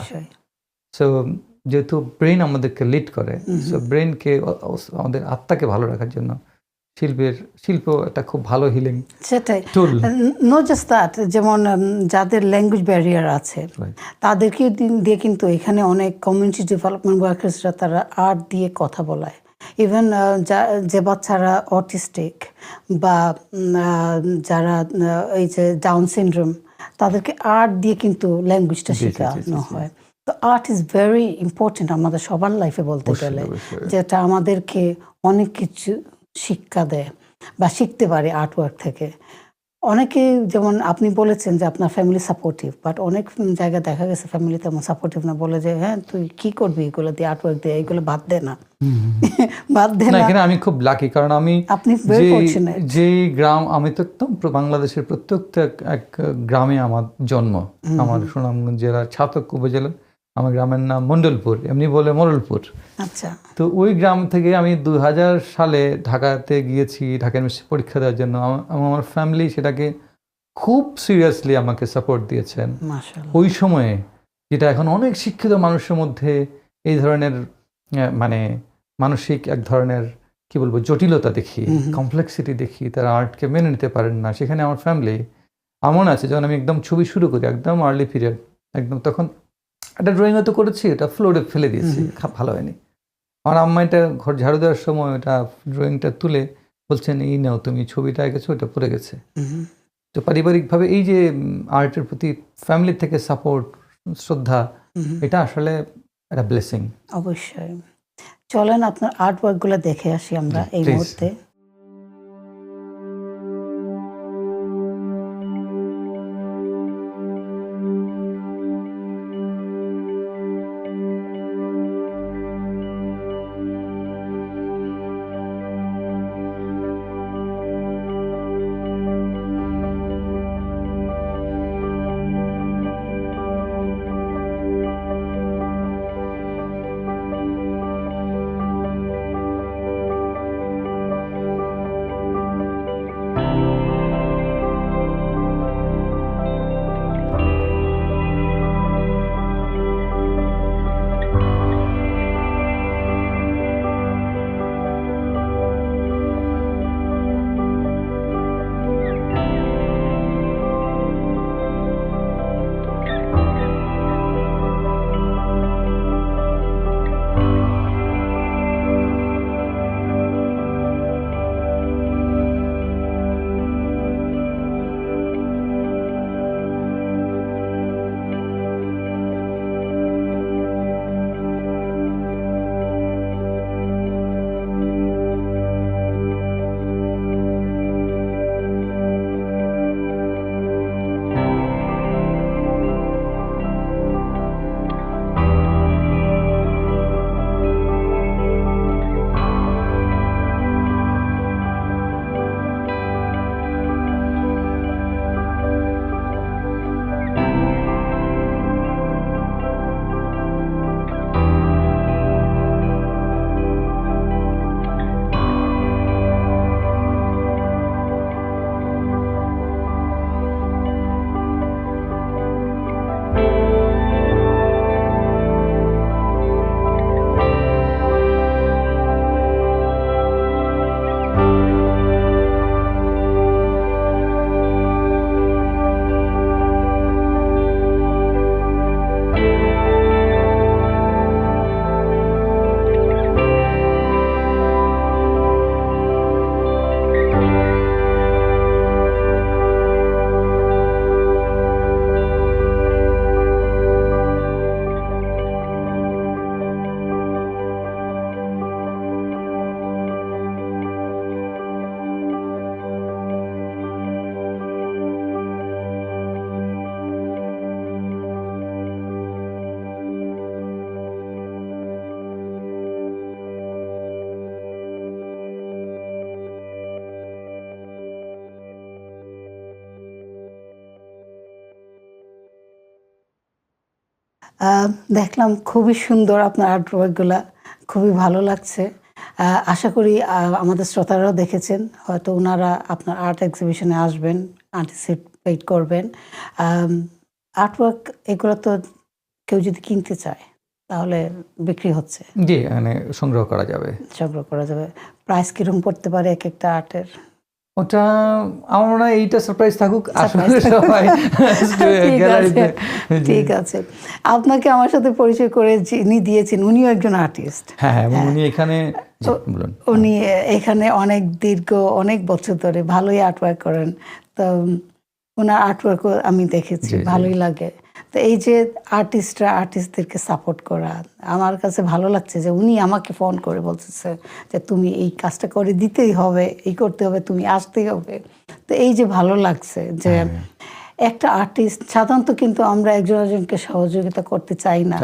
সো যেহেতু ব্রেন আমাদেরকে লিড করে, সো ব্রেনকে, আমাদের আত্মাকে ভালো রাখার জন্য শিল্প একটা খুব ভালো হিলিং। সেটাই, নো জাস্ট দ্যাট, যেমন যাদের ল্যাঙ্গুয়েজ ব্যারিয়ার আছে তাদেরকে দিয়ে কিন্তু এখানে অনেক কমিউনিটি ডেভেলপমেন্ট ওয়ার্কার্সরা তারা আর্ট দিয়ে কথা বলায়। ইভেন যে বাচ্চারা অটিস্টিক বা যারা এই যে ডাউন সিনড্রোম, তাদেরকে আর্ট দিয়ে কিন্তু ল্যাঙ্গুয়েজটা শেখানো হয়। তো আর্ট ইজ ভেরি ইম্পর্টেন্ট আমাদের সবার লাইফে বলতে গেলে, যেটা আমাদেরকে অনেক কিছু শিক্ষা দেয় বা শিখতে পারে আর্ট ওয়ার্ক থেকে। অনেকে, যেমন আপনি বলেছেন যে আপনার ফ্যামিলি সাপোর্টিভ, বাট অনেক জায়গায় দেখা গেছে ফ্যামিলি তেমন সাপোর্টিভ না, বলে যে হ্যাঁ তুই কি করবি এগুলো দিয়ে, আর্ট ওয়ার্ক দিয়ে, এগুলো বাদ দে না, বাদ দে না। এখানে আমি খুব লাকি, কারণ আমি যে গ্রাম, আমি তো একদম বাংলাদেশের প্রত্যেকটা এক গ্রামে আমার জন্ম। আমার সুনামগঞ্জ জেলার ছাতক উপজেলা, আমার গ্রামের নাম মণ্ডলপুর, এমনি বলে মোড়লপুর। আচ্ছা। তো ওই গ্রাম থেকে আমি 2000 সালে ঢাকাতে গিয়েছি ঢাকা ইউনিভার্সিটি পরীক্ষা দেওয়ার জন্য। আমার ফ্যামিলি সেটাকে খুব সিরিয়াসলি আমাকে সাপোর্ট দিয়েছেন ওই সময়ে, যেটা এখন অনেক শিক্ষিত মানুষের মধ্যে এই ধরনের মানে মানসিক এক ধরনের কি বলবো জটিলতা দেখি, কমপ্লেক্সিটি দেখি, তারা আর্টকে মেনে নিতে পারেন না। সেখানে আমার ফ্যামিলি এমন আছে, যখন আমি একদম ছবি শুরু করি, একদম আর্লি পিরিয়ড, একদম তখন একটা ড্রয়িং হয়তো করেছি, এটা ফ্লোরে ফেলে দিয়েছি, ভালো হয়নি। আমার আম্মা এটা ঘর ঝাড়ু দেওয়ার সময় এটা ড্রয়িংটা তুলে বলছেন, এই নাও তুমি ছবিটা এঁকেছো, এটা পড়ে গেছে। তো পারিবারিকভাবে এই যে আর্টের প্রতি ফ্যামিলি থেকে সাপোর্ট, শ্রদ্ধা, এটা আসলে একটা ব্লেসিং। অবশ্যই। চলেন আপনার আর্ট ওয়ার্কগুলো দেখে আসি আমরা এই মুহূর্তে। দেখলাম খুবই সুন্দর আপনার আর্টওয়ার্কগুলা, খুবই ভালো লাগছে। আশা করি আমাদের শ্রোতারাও দেখেছেন, হয়তো ওনারা আপনার আর্ট এক্সিবিশনে আসবেন, পার্টিসিপেট করবেন। আর্টওয়ার্ক এগুলো তো কেউ যদি কিনতে চায় তাহলে বিক্রি হচ্ছে, জি, মানে সংগ্রহ করা যাবে। সংগ্রহ করা যাবে। প্রাইস কিরকম পড়তে পারে এক একটা আর্টের? ওটা আমার মনে হয় এইটা সারপ্রাইজ থাকুক, আসলে Surprise থাকুক। সবাই ঠিক গ্যালারিতে। আছে, ঠিক আছে। আপনাকে আমার সাথে পরিচয় করে যিনি দিয়েছেন উনিও একজন আর্টিস্ট। হ্যাঁ, এবং উনি এখানে, জি, বলুন। উনি এখানে অনেক বছর ধরে ভালোই আর্টওয়ার্ক করেন। তো ওনার আর্টওয়ার্কও আমি দেখেছি, জি, জি। ভালোই লাগে। তো এই যে আর্টিস্টদেরকে সাপোর্ট করা, আমার কাছে ভালো লাগছে যে উনি আমাকে ফোন করে বলতেছে যে তুমি এই কাজটা করে দিতেই হবে, এই করতে হবে, তুমি আসতেই হবে। তো এই যে ভালো লাগছে যে একটা আর্টিস্ট, সাধারণত কিন্তু আমরা একজন একজনকে সহযোগিতা করতে চাই না,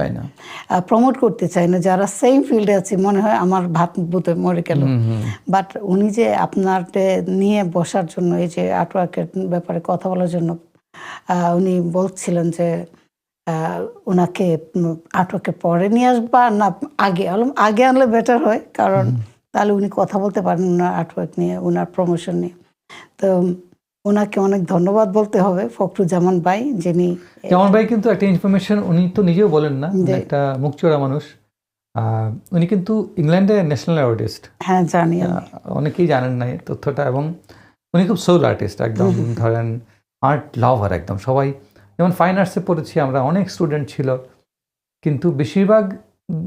প্রমোট করতে চাই না। যারা সেম ফিল্ডে আছে মনে হয় আমার ভাত বুতে মরে গেল। বাট উনি যে আপনার নিয়ে বসার জন্য, এই যে আর্টওয়ার্কের ব্যাপারে কথা বলার জন্য উনি বলছিলেন যে ওনাকে আর্টওয়ার্কের পরে নিয়ে আসবা না আগে আনলে বেটার হয়, কারণ তাহলে উনি কথা বলতে পারেন ওনার আর্টওয়ার্ক নিয়ে, ওনার প্রমোশন নিয়ে। তো ওনাকে অনেক ধন্যবাদ বলতে হবে, ফখরুজ্জামান ভাই, যিনি। জামান ভাই কিন্তু একটা ইনফরমেশন উনি তো নিজেও বলেন না, একটা মুখচোরা মানুষ। উনি কিন্তু ইংল্যান্ডের ন্যাশনাল আর্টিস্ট। হ্যাঁ, জানি। অনেকেই জানেন না এই তথ্যটা। এবং উনি খুব সোল আর্টিস্ট, একদম ধরেন আর্ট লাভার একদম। সবাই যেমন ফাইন আর্টসে পড়েছি আমরা, অনেক স্টুডেন্ট ছিল, কিন্তু বেশিরভাগ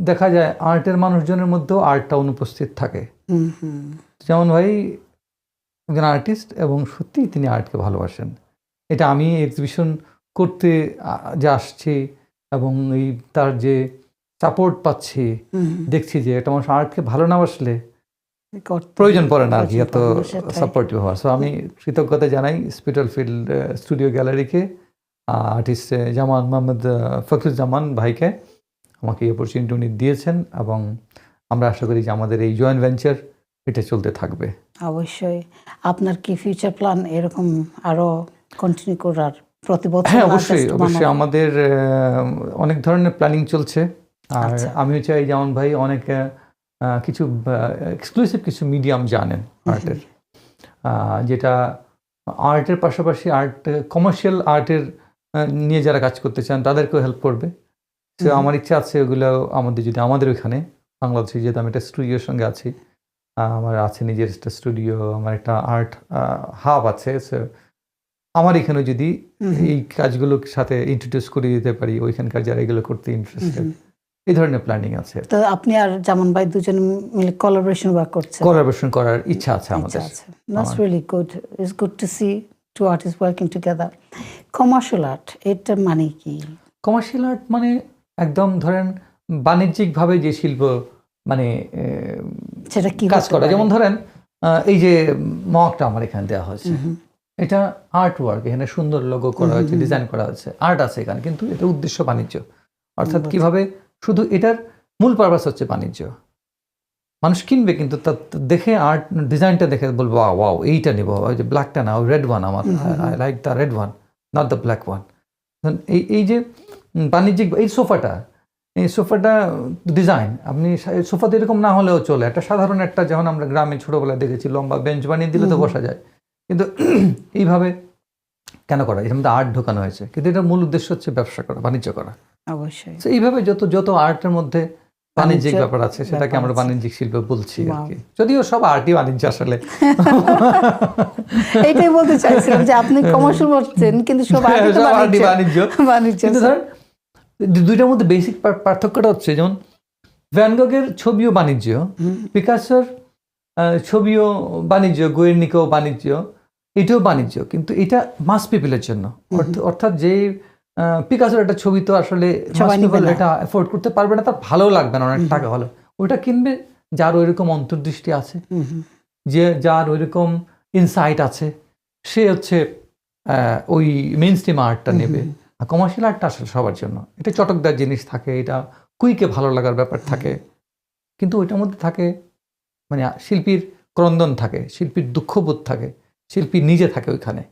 দেখা যায় আর্টের মানুষজনের মধ্যেও আর্টটা অনুপস্থিত থাকে। যেমন ভাই একজন আর্টিস্ট এবং সত্যিই তিনি আর্টকে ভালোবাসেন। এটা আমি এক্সিবিশন করতে যে আসছি এবং এই তার যে সাপোর্ট পাচ্ছি, দেখছি যে একটা মানুষ আর্টকে ভালো না বাসলে প্রয়োজন পড়ে না আর কি এত সাপোর্টিভ হওয়ার। সো আমি কৃতজ্ঞতা জানাই Spitalfield studio গ্যালারিকে, artist Mohammad Fakhruzzaman ভাইকে, আমাকে এই অপরচুনিটি উনি দিয়েছেন। এবং আমরা আশা করি যে আমাদের এই জয়েন্ট ভেঞ্চার এটা চলতে থাকবে। অবশ্যই। আপনার কি ফিউচার প্ল্যান এরকম আরো কন্টিনিউ করার প্রতি বছর? হ্যাঁ, অবশ্যই অবশ্যই আমাদের অনেক ধরনের প্ল্যানিং চলছে। আর আমিও চাই যেমন ভাই অনেক কিছু এক্সক্লুসিভ কিছু মিডিয়াম জানেন আর্টের, যেটা আর্টের পাশাপাশি কমার্শিয়াল আর্টের নিয়ে যারা কাজ করতে চান তাদেরকেও হেল্প করবে। সো আমার ইচ্ছা আছে ওগুলো আমাদের ওইখানে বাংলাদেশে, যেহেতু আমি একটা স্টুডিওর সঙ্গে আছি, আমার আছে নিজের একটা স্টুডিও, আমার একটা আর্ট হাব আছে। সো আমার এখানে যদি এই কাজগুলোর সাথে ইন্ট্রোডিউস করে দিতে পারি ওইখানকার যারা এগুলো করতে ইন্টারেস্টেড, এই ধরনের প্ল্যানিং আছে। তো আপনি আর জামান ভাই দুজন মিলে কোলাবোরেশন করার ইচ্ছা আছে আমাদের। That's really good. It's good to see two artists working together. Commercial art এটা মানে কি? কমার্শিয়াল আর্ট মানে একদম ধরেন বাণিজ্যিকভাবে যে শিল্প, মানে সেটা কি কাজ করা। যেমন ধরেন এই যে মগটা আমার এখানে দেওয়া হয়েছে, এটা আর্ট ওয়ার্ক, এখানে সুন্দর লোগো করা হয়েছে, ডিজাইন করা হয়েছে, আর্ট আছে এখানে, কিন্তু এটা উদ্দেশ্য বাণিজ্য। অর্থাৎ কিভাবে শুধু এটার মূল পারপাস হচ্ছে বাণিজ্য। মানুষ কিনবে কিন্তু তার দেখে আর্ট ডিজাইনটা দেখে বলবো ওয়াও এইটা নেব, ওই যে ব্ল্যাকটা না, ওই রেড ওয়ান, আমার I like the red one, not the black one. এই যে বাণিজ্যিক, এই সোফাটা ডিজাইন, আপনি সোফাতে এরকম না হলেও চলে, একটা সাধারণ একটা, যখন আমরা গ্রামে ছোটোবেলায় দেখেছি লম্বা বেঞ্চ বানিয়ে দিলে তো বসা যায়, কিন্তু এইভাবে কেন করা? এর মধ্যে আর্ট ঢোকানো হয়েছে, কিন্তু এটার মূল উদ্দেশ্য হচ্ছে ব্যবসা করা, বাণিজ্য করা। অবশ্যই। এইভাবে যত আর্টের মধ্যে বাণিজ্যিক ব্যাপার আছে সেটাকে আমরা বাণিজ্যিক শিল্প বলছি আর কি, যদিও সব আর্টই বাণিজ্য আসলে। এইটাই বলতে চাইছিলাম যে আপনি কমার্শিয়াল বলছেন কিন্তু সব আর্টই বাণিজ্য। কিন্তু ধর দুইটার মধ্যে বেসিক পার্থক্যটা হচ্ছে, যেমন ভ্যান গগের ছবিও বাণিজ্য, পিকাসোর ছবিও বাণিজ্য, গুয়ের্নিকাও বাণিজ্য, এটাও বাণিজ্য, কিন্তু এটা মাস পিপলের জন্য। অর্থাৎ যে পিকাসোর একটা ছবি তো আসলে এটা এফোর্ড করতে পারবে না, তার ভালো লাগবে না, অনেক টাকা হলো, ওইটা কিনবে যার ওইরকম অন্তর্দৃষ্টি আছে, যে যার ওইরকম ইনসাইট আছে, সে হচ্ছে ওই মেইন স্ট্রিম আর্টটা নেবে। আর কমার্শিয়াল আর্টটা আসলে সবার জন্য, এটা চটকদার জিনিস থাকে, এটা কুইকে ভালো লাগার ব্যাপার থাকে, কিন্তু ওইটার মধ্যে থাকে মানে শিল্পীর ক্রন্দন থাকে, শিল্পীর দুঃখবোধ থাকে, শিল্পী নিজে থাকে ওইখানে।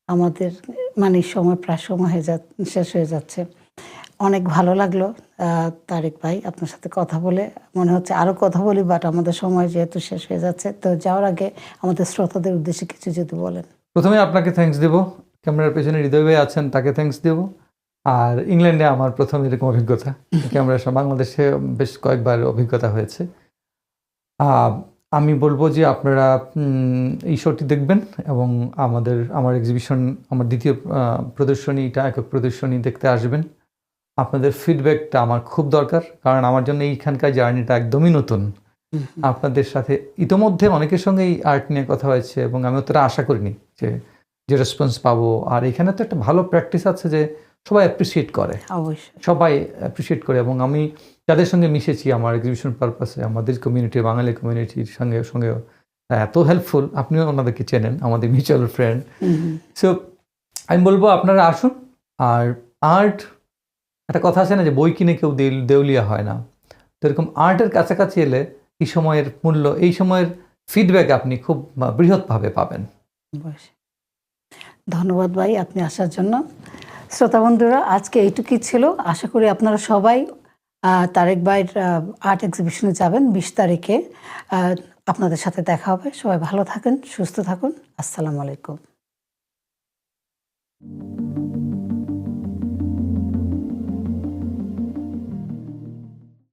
আমাদের মানে সময় প্রায় সময় শেষ হয়ে যাচ্ছে। অনেক ভালো লাগলো তারেক ভাই আপনার সাথে কথা বলে। মনে হচ্ছে আরও কথা বলি, বাট আমাদের সময় যেহেতু শেষ হয়ে যাচ্ছে, তো যাওয়ার আগে আমাদের শ্রোতাদের উদ্দেশ্যে কিছু যদি বলেন। প্রথমে আপনাকে থ্যাঙ্কস দেবো, ক্যামেরার পেছনে হৃদয় ভাই আছেন, তাকে থ্যাঙ্কস দেবো। আর ইংল্যান্ডে আমার প্রথম এরকম অভিজ্ঞতা, ক্যামেরার সামনে। বাংলাদেশে বেশ কয়েকবার অভিজ্ঞতা হয়েছে। আমি বলবো যে আপনারা এই শোটি দেখবেন এবং আমার এক্সিবিশন, আমার দ্বিতীয় প্রদর্শনীটা, একক প্রদর্শনী দেখতে আসবেন। আপনাদের ফিডব্যাকটা আমার খুব দরকার, কারণ আমার জন্য এইখানকার জার্নিটা একদমই নতুন। আপনাদের সাথে ইতোমধ্যে অনেকের সঙ্গে এই আর্ট নিয়ে কথা হয়েছে এবং আমি অতটা আশা করিনি যে রেসপন্স পাবো। আর এখানে তো একটা ভালো প্র্যাকটিস আছে যে সবাই অ্যাপ্রিসিয়েট করে, অবশ্যই সবাই অ্যাপ্রিসিয়েট করে। এবং আমি যাদের সঙ্গে মিশেছি আমার এক্সিবিশন পারপাসে, আমাদের কমিউনিটি, বাঙালি কমিউনিটির সঙ্গে এত হেল্পফুল। আপনিও ওনাদেরকে চেনেন, আমাদের মিউচুয়াল ফ্রেন্ড। সো আমি বলবো আপনারা আসুন। আর আর্ট, একটা কথা আছে না যে বই কিনে কেউ দেউলিয়া হয় না, তো এরকম আর্টের কাছাকাছি এলে এই সময়ের মূল্য, এই সময়ের ফিডব্যাক আপনি খুব বৃহৎভাবে পাবেন। অবশ্যই। ধন্যবাদ ভাই আপনি আসার জন্য। শ্রোতা বন্ধুরা, আজকে এইটুকুই ছিল। আশা করি আপনারা সবাই তারেক ভাইয়ের আর্ট এক্সিবিশনে যাবেন 20 তারিখে। আপনাদের সাথে দেখা হবে। সবাই ভালো থাকেন, সুস্থ থাকুন। আসসালামু আলাইকুম।